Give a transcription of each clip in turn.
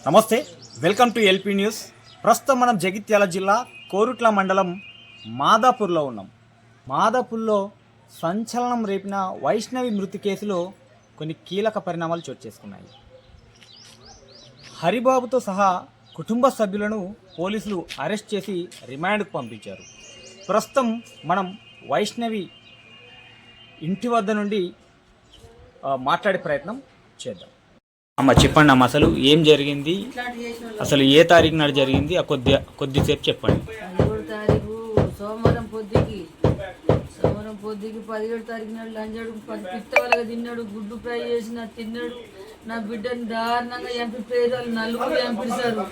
నమస్తే, welcome to LP news. ప్రస్తుతం మనం జగిత్యాల జిల్లా కోరుట్ల మండలం మాదాపూర్లో ఉన్నాం. మాదాపూర్లో సంచలనం రేపిన వైష్ణవి మృతి కేసులో కొన్ని కీలక పరిణామాలు చోటు చేసుకున్నాయి. హరిబాబుతో సహా కుటుంబ సభ్యులను పోలీసులు అరెస్ట్ చేసి రిమాండ్కు పంపించారు. ప్రస్తుతం మనం వైష్ణవి ఇంటి వద్ద నుండి మాట్లాడే ప్రయత్నం చేద్దాం. అమ్మ చెప్పండి అమ్మ, అసలు ఏం జరిగింది, అసలు ఏ తారీఖు నాడు జరిగింది, కొద్దిసేపు చెప్పండి. 17 తారీఖు సోమవారం పొద్దుకి 17 తారీఖు నాడు లంచాడు, పిత్తవలగా తిన్నాడు, గుడ్డు ఫ్రై చేసిన తిన్నాడు. నా బిడ్డని దారుణంగా ఎంపిపోయారు. వాళ్ళు నలుగురు ఎంపిస్తారు.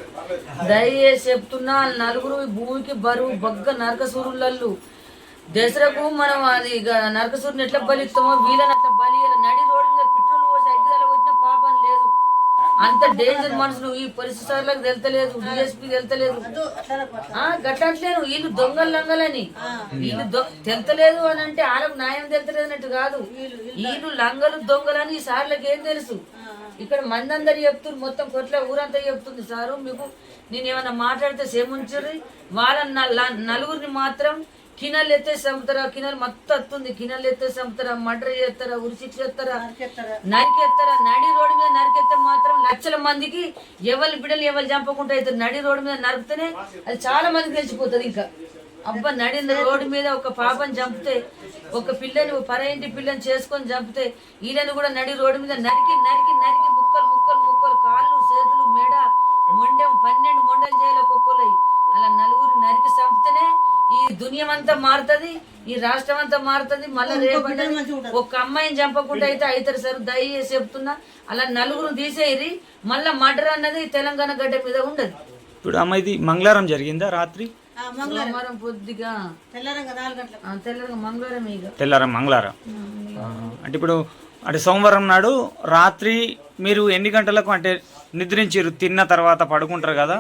దయచేసి చెప్తున్నా, వాళ్ళు నలుగురు భూమికి బరువు బగ్గ నరకసూరులల్లు. దసరకు మనం అది నరకసూరుని ఎట్లా బలిస్తామో వీళ్ళని అట్లా బలి నడి రోడ్డు మీద పెట్రోల్ పోసి అగ్గిదాల వచ్చిన పాపం లేదు. అంత డేంజర్ మనుషులు. ఈ పోలీసు సార్లకు తెలుతలేదు, డిఎస్పీ తెలుతలేదు, గట్టట్లేను. వీళ్ళు దొంగలు లంగలని వీళ్ళు తెలుతలేదు అని అంటే వాళ్ళకు న్యాయం తెలుతలేదు అన్నట్టు కాదు. వీళ్ళు లంగలు దొంగలని ఈ సార్లకు ఏం తెలుసు? ఇక్కడ మంది అందరు చెప్తున్నారు, మొత్తం కొట్ల ఊరంతా చెప్తుంది. సారు మీకు నేను ఏమన్నా మాట్లాడితే సేముంచుర్రి. వాళ్ళ నలుగురిని మాత్రం కినలు ఎత్తేసి చంపుతారా, కినలు మొత్తం వస్తుంది. కినలు ఎత్తేసి చంపుతారా, మర్డర్ చేస్తారా, ఉరిశిక్ష చేస్తారా, నరికెత్తారా. నడి రోడ్డు మీద నరికెత్తే మాత్రం లక్షల మందికి ఎవరి బిడ్డలు ఎవరు చంపకుండా అవుతారు. నడి రోడ్డు మీద నరికితేనే అది చాలా మందికి తెలిసిపోతుంది. ఇంకా అబ్బా నడి రోడ్డు మీద ఒక పాపని చంపితే, ఒక పిల్లని పరైంటి పిల్లని చేసుకొని చంపితే, వీళ్ళని కూడా నడి రోడ్డు మీద నరికి నరికి నరికి ముక్కలు ముక్కలు ముక్కలు కాళ్ళు చేతులు మెడ మొండెం 12 మొండలు చేయాలి ఒక్కొక్కరు. అలా నలుగురు నరికి చంపితేనే ఈ దునియమంతా మారుతుంది, ఈ రాష్ట్రం అంతా మారుతుంది. మళ్ళీ రేపటి ఒక అమ్మాయిని చంపకుండా అయితే అవుతారు సార్. దయచేసి చెప్తున్నా, అలా నలుగురు తీసేయరి. మళ్ళా మర్డర్ అన్నది తెలంగాణ గడ్డ మీద ఉండదు. ఇప్పుడు అమ్మ ఇది మంగళవారం జరిగిందా? రాత్రి సోమవారం పొద్దుగా మంగళవారం మంగళవారం అంటే ఇప్పుడు అంటే సోమవారం నాడు రాత్రి మీరు ఎన్ని గంటలకు అంటే నిద్రించారు? తిన్న తర్వాత పడుకుంటారు కదా,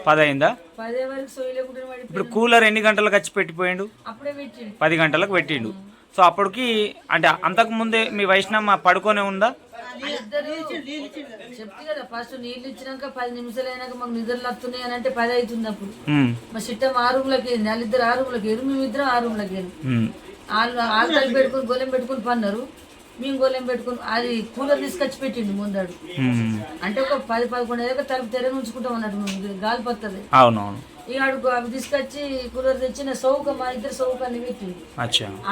10 అయిందా? 10 వరకు సోయలేకుండా ఇప్పుడు కూలర్ ఎన్ని గంటలకు వచ్చి పెట్టిపోయిండు? అప్పుడే పెట్టిండు, 10 గంటలకు పెట్టిండు. సో అప్పటికి అంటే అంతకు ముందే మీ వైష్ణవ పడుకొనే ఉందా? చెప్తే కదా ఫస్ట్ నీళ్ళు ఇచ్చినాక 10 నిమిషాలు అయినాక మాకు నిద్రలు వస్తున్నాయి అని అంటే 10 అవుతుంది. అప్పుడు మా చిట్టం 6 రూమ్లకి వెళ్ళింది, వాళ్ళిద్దరు 6 రూమ్లకి వెళ్ళి, మేమిద్దరం 6 రూమ్లకి వెళ్ళి వాళ్ళు కలిపి పెట్టుకుని గొలెం పెట్టుకుని పన్నారు. మేము గొలెం పెట్టుకుని అది కూలర్ తీసుకొచ్చి పెట్టిండు ముందాడు. అంటే ఒక 10-11 అయ్యాక తలుపు తెరని ఉంచుకుంటాం అన్నట్టు, గాలి పడుతుంది. ఇక అడుగు అవి తీసుకొచ్చి కూలర్ తెచ్చి నా సౌక మా ఇద్దరు సౌకాన్ని పెట్టిండు.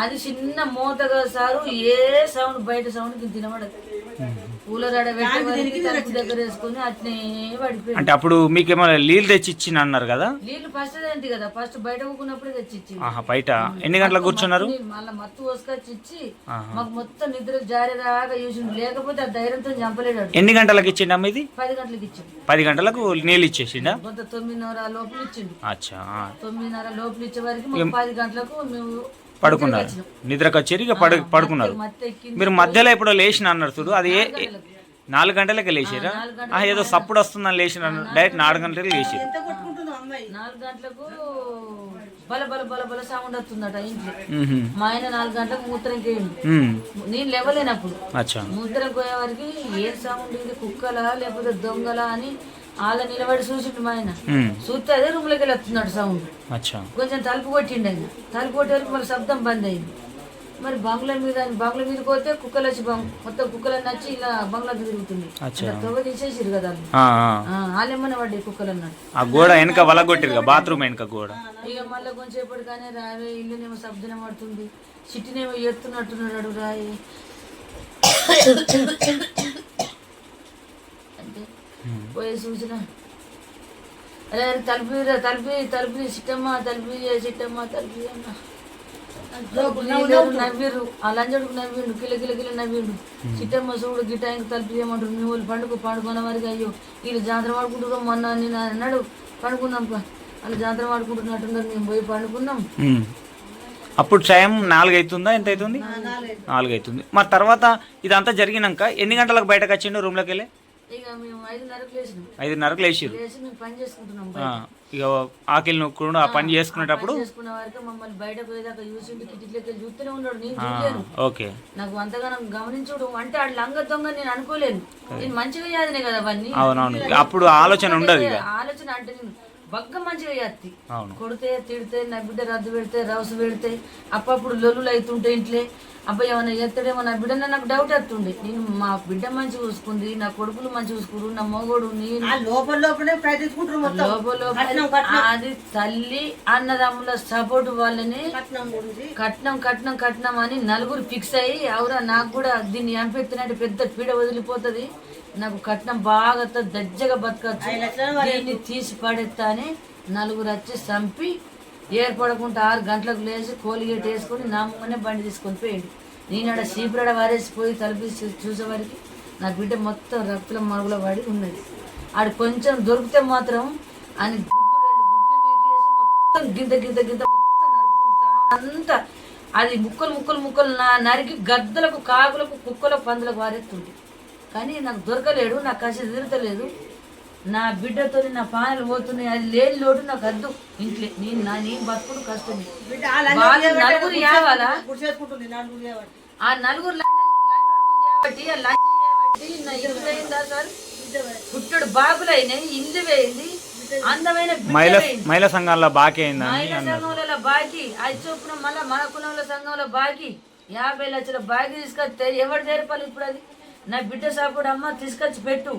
అది చిన్న మోతగా సారు, ఏ సౌండ్ బయట సౌండ్ తినబడదు. కూలర్ ఆడ పెట్టి తలుపు దగ్గర వేసుకుని అట్నే పడిపోయింది. అంటే అప్పుడు మీకేమో నీళ్ళు తెచ్చి ఇచ్చిన అన్నారు కదా? నీళ్ళు ఫస్ట్ ఏంటి కదా, ఫస్ట్ బయట ఊకున్నప్పుడే తెచ్చి ఇచ్చి. బయట ఎన్ని గంటలకు కూర్చున్నారు? మళ్ళీ మత్తు పోసుకొచ్చి ఇచ్చి మాకు మొత్తం నిద్ర జారేదాకా చూసిండు. లేకపోతే ఆ ధైర్యంతో చంపలేడు. ఎన్ని గంటలకు ఇచ్చిండు అమ్మ ఇది? 10 గంటలకు ఇచ్చిండు. 10 గంటలకు నీళ్ళు ఇచ్చేసిండా? కొంత 9:30 లోపల ఇచ్చిండు. 9:30 లోపల ఇచ్చే వరకు 10 గంటలకు మేము పడుకున్నారు. నిద్రకు వచ్చేది ఇక పడుకున్నారు. మీరు మధ్యలో ఎప్పుడో లేచిన అన్నారు చూడు, అది 4 గంటలకే లేచారా? ఏదో సప్పుడు వస్తుందని లేచిన డైరెక్ట్ 4 గంటలకు లేచారు. 4 గంటలకు బల బల బల బల సౌండ్ వస్తుందట ఇంట్లో. మా ఆయన 4 గంటలకు మూత్రం కేయండి, నేను లేవలేనప్పుడు. మూత్రం పోయే వరకు ఏ సౌండ్ ఇది, కుక్కలా లేకపోతే దొంగలా అని వాళ్ళ నిలబడి చూసిండు మా ఆయన. చూస్తే అదే రూమ్ లోకి వెళ్ళి వస్తున్నాడు సౌండ్. కొంచెం తలుపు కొట్టిండు ఆయన. తలుపు కొట్టే వరకు మళ్ళీ శబ్దం బంద్ అయింది. మరి బంగ్లా మీద పోతే కుక్కలు వచ్చి మొత్తం కుక్కలన్నీ వచ్చి ఇలా బంగ్లాకి తిరుగుతుంది. తొగ తీసేసిరు కదా వాళ్ళేమన్నా పడ్డాయి కుక్కలు అన్నాడు. ఆ గోడ వెనక వలగొట్టిరు, బాత్రూమ్ వెనక గోడ. ఇక మళ్ళీ కొంచెంసేపటిగానే రావే ఇల్లునేమో శబ్దం పడుతుంది, చిట్టినేమో ఎత్తున్నట్టున్నాడు రాయి అంటే పోయి చూసిన అరే తలుపు తలుపు చిట్టమ్మ తలుపు అన్న నవ్విర్రు. ఆ లంజడుకు నవ్విండు, కిల నవ్విండు. చిట్టమ్మ చూడు గిటాయింగ్ తలుపు చేయమంటారు, మీ వాళ్ళు పండుకున్న వారికి. అయ్యో వీళ్ళు జాతర వాడుకుంటున్నాం మొన్న నేను అన్నాడు, పండుకున్నాం వాళ్ళు జాతర వాడుకుంటున్నట్టున్నారు, మేము పోయి పండుకున్నాం. అప్పుడు టైం 4 అవుతుందా? ఎంత అవుతుంది? 4 అవుతుంది. మరి తర్వాత ఇదంతా జరిగినాక ఎన్ని గంటలకు బయటకు వచ్చిండు రూమ్లోకి వెళ్ళి? ఇక మేము 5:30కు లేచినాం. 5:30కు లేచిర్రు. లేచి మేము పని చేసుకుంటున్నాం. ఇక ఆకిలి నొక్కుడు ఆ పని చేసుకునేటప్పుడు చేసుకున్న వరకు మమ్మల్ని బయట పోయేదాకా చూసిండు. కిటికీలకి చూస్తూనే ఉన్నాడు. నేను చూడలేను. ఓకే. నాకు అంతగానం గమనించుడు అంటే ఆడు లంగ దొంగ నేను అనుకోలేను. నేను మంచిగా చేయాదనే కదా అవన్నీ. అవునవును. అప్పుడు ఆలోచన ఉండదు. ఆలోచన అంటే నేను బగ్గ మంచిగా చేస్తి. అవును. కొడితే తిడితే నా బిడ్డ రద్దు పెడితే రౌసు పెడితే అప్పుడు లొల్లులు అవుతుంటే ఇంట్లో అబ్బాయి ఏమైనా చేస్తాడేమో నా బిడ్డ నాకు డౌట్ వస్తుండే. నేను మా బిడ్డ మంచి చూసుకుంది, నా కొడుకులు మంచి చూసుకురు, నా మొగోడు నేను లోపల అది తల్లి అన్నదమ్ముల సపోర్ట్ వాళ్ళని కట్నం అని నలుగురు ఫిక్స్ అయ్యి అవురా నాకు కూడా దీన్ని ఎంపెడుతున్నట్టు పెద్ద పీడ వదిలిపోతుంది, నాకు కట్నం బాగా దజ్జగా బతకచ్చు, దీన్ని తీసి పడేస్తా అని నలుగురు వచ్చి చంపి ఏర్పడకుండా 6 గంటలకు లేచి కోలిగేట్ వేసుకొని నా ముంగనే బండి తీసుకొని పోయిండు. నేను ఆడ సీపురాడ వారేసిపోయి తలిపి చూసేవారికి నా బిడ్డ మొత్తం రక్తుల మరుగులో పడి ఉన్నది. ఆడు కొంచెం దొరికితే మాత్రం ఆయన 2 గుడ్లు వీకేసి మొత్తం గింత మొత్తం నరుకుతుంది. అంతా అది ముక్కలు నరికి గద్దలకు కాకులకు కుక్కలకు పందులకు వారేస్తుంది. కానీ నాకు దొరకలేడు, నాకు కసి తీరతలేదు. నా బిడ్డతో నా పానలు పోతున్నాయి. అది లేని లోటు నాకు అద్దు ఇంట్లో. నేను బతుకుడు కష్టమే. నలుగురు ఏవాలా ఆ నలుగురు చేయబట్టి ఆ లంచ్ చేయబట్టి నా ఇల్లు వేయిందా సార్, పుట్టడు బాబులు అయినాయి, ఇల్లు వేయింది, అందమైన మహిళా సంఘాల బాకీ మహిళా సంఘంలో బాకీ అది చొప్పున మళ్ళీ మన కులంలో సంఘంలో బాకీ 50 లక్షల బాకీ తీసుకొస్తే ఎవరు తెరపాలి ఇప్పుడు? అది నా బిడ్డ సాపుడు అమ్మ తీసుకొచ్చి పెట్టు,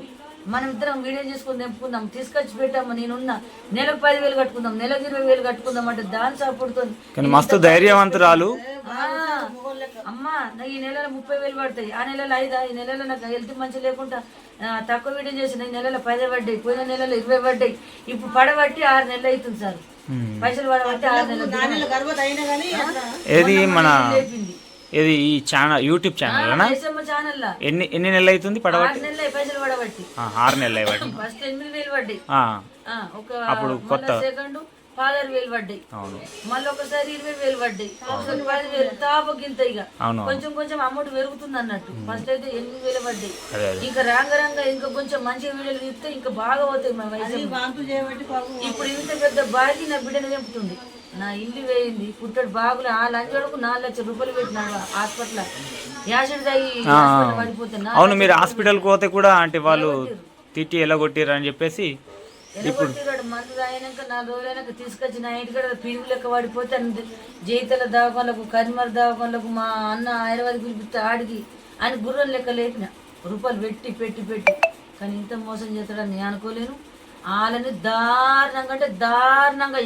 మనం ఇద్దరం వీడియో చేసుకుని తెంపుకుందాం, తీసుకొచ్చి పెట్టాము, నేనున్నా నెలకు 10,000 కట్టుకుందాం, నెలకు 20,000 కట్టుకుందాం అంటే దాని సపోర్ట్తో మస్తు ధైర్యవంతురాలు. అమ్మా ఈ నెలలో 30,000 పడతాయి, ఆ నెలలో 5, ఈ నెలలో నాకు హెల్త్ మంచి లేకుండా తక్కువ వీడియో చేసిన ఈ నెలలో 10 పడ్డాయి, పోయిన నెలలో 20 పడ్డాయి, ఇప్పుడు పడబట్టి 6 నెలలు అవుతుంది సార్. పైసలు పడబట్టి 6 నెలలు ఏది మన ఇది ఈ ఛానల్ యూట్యూబ్ ఛానల్ ఎన్ని నెలలు అవుతుంది పడబట్టి? 6 నెలలు పైసలు పడబట్టి 6 నెలలు పట్టి ఫస్ట్ 8,000 పడ్డాయి, అప్పుడు కొత్త సెకండ్ 16,000 పడ్డాయి, మళ్ళీ ఒకసారి 20,000 పడ్డాయి, ఒకసారి 10,000 తాపకింత. ఇక కొంచెం అమౌంట్ పెరుగుతుంది అన్నట్టు. ఫస్ట్ అయితే 8,000 పడ్డాయి. ఇంకా రాంగ ఇంకా కొంచెం మంచిగా వీడియోలు తీస్తే ఇంకా బాగా పోతాయి మా వయసు. ఇప్పుడు ఇంత పెద్ద బాకీ నా బిడ్డను చంపుతుంది. నా ఇల్లు వేయింది, పుట్టడు బాగులు ఆ లంచోడుకు 4 లక్షల రూపాయలు పెట్టినాడు హాస్పిటల్. యాసిడ్ తాగి పడిపోతున్నా. అవును, మీరు హాస్పిటల్కి పోతే కూడా అంటే వాళ్ళు తిట్టి ఎలా కొట్టిర్రు అని చెప్పేసి ఇప్పుడు మందు తాగినాక 4 రోజులైనాక తీసుకొచ్చి నా ఇంటికాడ పిడుగు లెక్క పడిపోతే జైతల దవాఖానలకు కరిమర్ దవాఖానలకు మా అన్న హైదరాబాద్ పిలిపిస్తే ఆడికి ఆయన గుర్రం లెక్క లేపిన రూపాయలు పెట్టి కానీ ఇంత మోసం చేస్తాడని నేను అనుకోలేను. వాళ్ళని దారుణంగా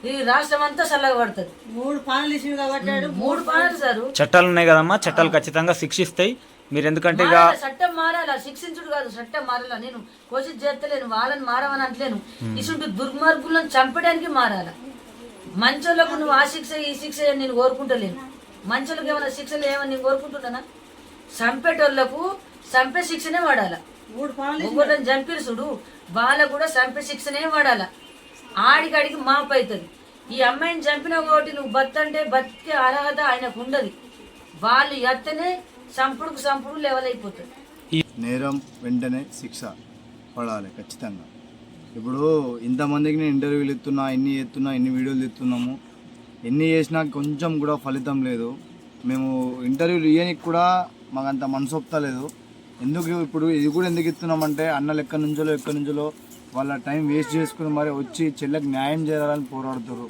ఈ రాష్ట్రం అంతా చల్లగా పడుతుంది. 3 పానలు సార్. చట్టాలు ఉన్నాయి కదమ్మా, చట్టాలు ఖచ్చితంగా శిక్షిస్తాయి. మీరు ఎందుకంటే చట్టం మారాలా, శిక్షించుడు కాదు, చట్టం మారాలా. నేను కోషిష్ చేస్తలేను, వాళ్ళని మారవని అంటలేను. ఇసుంటి దుర్మార్గులను చంపడానికి మారాలా. మంచోళ్ళకు నువ్వు ఆ శిక్ష ఈ శిక్ష నేను కోరుకుంటలేను. మంచోళ్ళకి ఏమైనా శిక్షలు ఏమని నేను కోరుకుంటున్నానా? చంపేటోళ్లకు చంపే శిక్షనే వాడాలా. ఒక్కొక్కరిని చంపిరు చూడు, వాళ్ళకు కూడా చంపే శిక్షనే వాడాలా. ఆడికాడికి మాపు అవుతుంది. ఈ అమ్మాయిని చంపిన ఒకటి నువ్వు బతంటే బతికే అర్హత ఆయనకు ఉండదు. వాళ్ళు ఎత్తనే సంపుడు లెవెల్ అయిపోతుంది. నేరం వెంటనే శిక్ష పడాలి ఖచ్చితంగా. ఇప్పుడు ఇంతమందికి నేను ఇంటర్వ్యూలు ఎన్ని వీడియోలు ఎత్తున్నాము, ఎన్ని చేసినా కొంచెం కూడా ఫలితం లేదు. మేము ఇంటర్వ్యూలు ఇవ్వడానికి కూడా మాకు అంత మనసు ఒప్పుతలేదు. ఇప్పుడు ఇది కూడా ఎందుకు ఇస్తున్నామంటే అన్నలు ఎక్కడి నుంచో వాళ్ళ టైం వేస్ట్ చేసుకుని మరి వచ్చి చెల్లెకి న్యాయం చేయాలని పోరాడుతారు.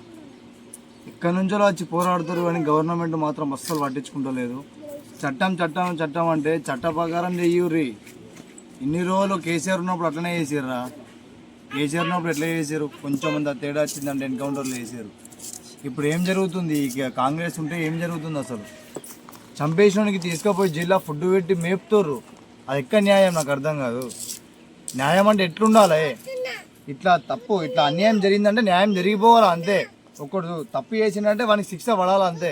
ఎక్కడి నుంచో వచ్చి పోరాడుతారు కానీ గవర్నమెంట్ మాత్రం అస్సలు పట్టించుకుంటలేదు. చట్టం అంటే చట్ట ప్రకారం చెయ్యూరి. ఇన్ని రోజులు కేసీఆర్ ఉన్నప్పుడు అట్లనే చేసారా? కేసీఆర్ ఉన్నప్పుడు ఎట్లా చేశారు? కొంచెం మంది తేడా వచ్చిందంటే ఎన్కౌంటర్లు చేశారు. ఇప్పుడు ఏం జరుగుతుంది? ఇక కాంగ్రెస్ ఉంటే ఏం జరుగుతుంది? అసలు చంపేసినోనికి తీసుకుపోయి జిల్లా ఫుడ్ పెట్టి మేపుతారు. అది ఎక్కడ న్యాయం? నాకు అర్థం కాదు. న్యాయం అంటే ఎట్లుండాలి? ఇట్లా అన్యాయం జరిగిందంటే న్యాయం జరిగిపోవాలా అంతే. ఒకడు తప్పు చేసిందంటే వానికి శిక్ష పడాలి అంతే.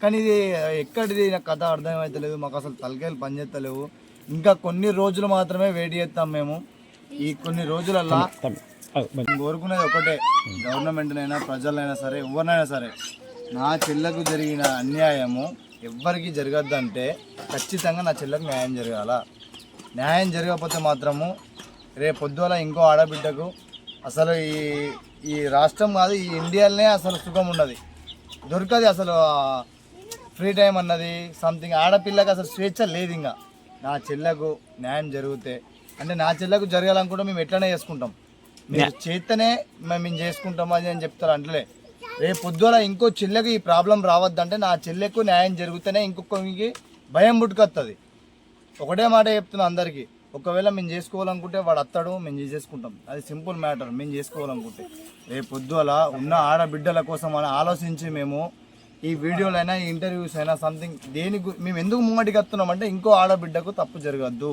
కానీ ఇది ఎక్కడిది నాకు కథ అర్థమవుతలేదు. మాకు అసలు తలకాయలు పనిచేస్తలేవు. ఇంకా కొన్ని రోజులు మాత్రమే వెయిట్ చేస్తాం మేము. ఈ కొన్ని రోజులల్లా కోరుకునేది ఒకటే, గవర్నమెంట్నైనా ప్రజలైనా సరే ఎవరినైనా సరే, నా చెల్లకు జరిగిన అన్యాయము ఎవ్వరికి జరగద్దంటే ఖచ్చితంగా నా చెల్లకు న్యాయం జరగాల. న్యాయం జరగకపోతే మాత్రము రేపు పొద్దున ఇంకో ఆడబిడ్డకు అసలు ఈ రాష్ట్రం కాదు, ఈ ఇండియాలోనే అసలు సుఖం ఉన్నది, దొరకది అసలు. ఫ్రీ టైం అన్నది సంథింగ్, ఆడపిల్లకి అసలు స్వేచ్ఛ లేదు. ఇంకా నా చెల్లెకు న్యాయం జరిగితే, అంటే నా చెల్లెకు జరగాలనుకుంటే మేము ఎట్లనే చేసుకుంటాం, మీరు చేస్తేనే మేము చేసుకుంటాం అది అని చెప్తారు. అంటే రేపు పొద్దున ఇంకో చెల్లెకు ఈ ప్రాబ్లం రావద్దంటే నా చెల్లెకు న్యాయం జరిగితేనే ఇంకొకరికి భయం పుట్టుకొస్తుంది. ఒకటే మాట చెప్తున్నా అందరికీ, ఒకవేళ మేము చేసుకోవాలనుకుంటే వాడు అత్తాడు, మేము చేసుకుంటాం, అది సింపుల్ మ్యాటర్. మేము చేసుకోవాలనుకుంటే రేపు పొద్దున ఉన్న ఆడబిడ్డల కోసం అని ఆలోచించి మేము ఈ వీడియోలైనా ఈ ఇంటర్వ్యూస్ అయినా సంథింగ్ మేము ఎందుకు ముంగటికి వస్తున్నామంటే ఇంకో ఆడబిడ్డకు తప్పు జరగద్దు,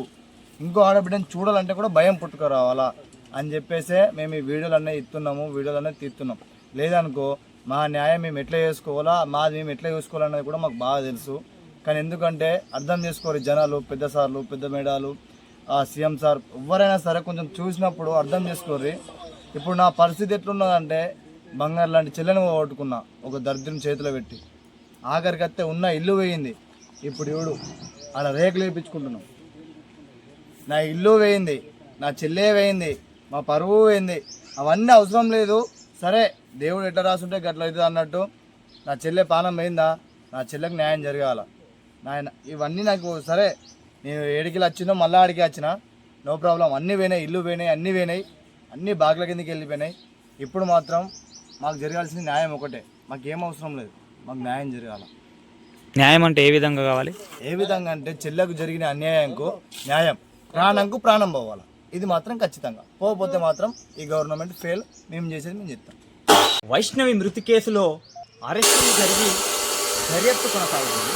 ఇంకో ఆడబిడ్డని చూడాలంటే కూడా భయం పుట్టుకురావాలా అని చెప్పేసే మేము ఈ వీడియోలన్నీ ఇస్తున్నాము, వీడియోలన్నీ తీస్తున్నాం. లేదనుకో మా న్యాయం మేము ఎట్లా చేసుకోవాలా, మాది మేము ఎట్లా చూసుకోవాలన్నది కూడా మాకు బాగా తెలుసు. కానీ ఎందుకంటే అర్థం చేసుకోరు జనాలు, పెద్ద సార్లు, పెద్ద మేడాలు, సీఎం సార్ ఎవరైనా సరే కొంచెం చూసినప్పుడు అర్థం చేసుకోరు. ఇప్పుడు నా పరిస్థితి ఎట్లున్నదంటే బంగారు లాంటి చెల్లెని పోగొట్టుకున్నా ఒక దరిద్రం చేతిలో పెట్టి, ఆఖరికి వస్తే ఉన్న ఇల్లు వేయింది. ఇప్పుడు ఇవుడు ఆడ రేకులు వేయించుకుంటున్నాం, నా ఇల్లు వేయింది, నా చెల్లె వేయింది, మా పరువు వేయింది. అవన్నీ అవసరం లేదు, సరే దేవుడు ఎట్లా రాసుంటే గట్ల అవుతుంది అన్నట్టు. నా చెల్లె పానం పోయిందా, నా చెల్లెకి న్యాయం జరగాల నాయన. ఇవన్నీ నాకు సరే, నేను ఏడికి వచ్చినో మళ్ళీ ఆడికి వచ్చినా నో ప్రాబ్లం. అన్నీ పోయినాయి, ఇల్లు పోయినాయి, అన్నీ పోయినాయి, అన్నీ బాగ్ల కిందకి వెళ్ళిపోయినాయి. ఇప్పుడు మాత్రం మాకు జరగాల్సిన న్యాయం ఒకటే, మాకేం అవసరం లేదు, మాకు న్యాయం జరగాల. న్యాయం అంటే ఏ విధంగా కావాలి? ఏ విధంగా అంటే చెల్లెకు జరిగిన అన్యాయంకు న్యాయం, ప్రాణంకు ప్రాణం పోవాలి, ఇది మాత్రం ఖచ్చితంగా. పోకపోతే మాత్రం ఈ గవర్నమెంట్ ఫెయిల్, మేము చేసేది మేము చెప్తాం. వైష్ణవి మృతి కేసులో అరెస్టులు జరిగి దర్యాప్తు కొనసాగుతుంది.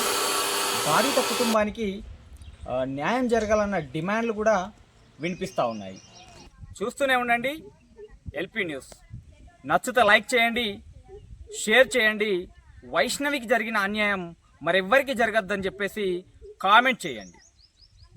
బాధిత కుటుంబానికి న్యాయం జరగాలన్న డిమాండ్లు కూడా వినిపిస్తూ ఉన్నాయి. చూస్తూనే ఉండండి ఎల్పీ న్యూస్. నచ్చితే లైక్ చేయండి, షేర్ చేయండి. వైష్ణవికి జరిగిన అన్యాయం మరెవ్వరికి జరగద్దని చెప్పేసి కామెంట్ చేయండి.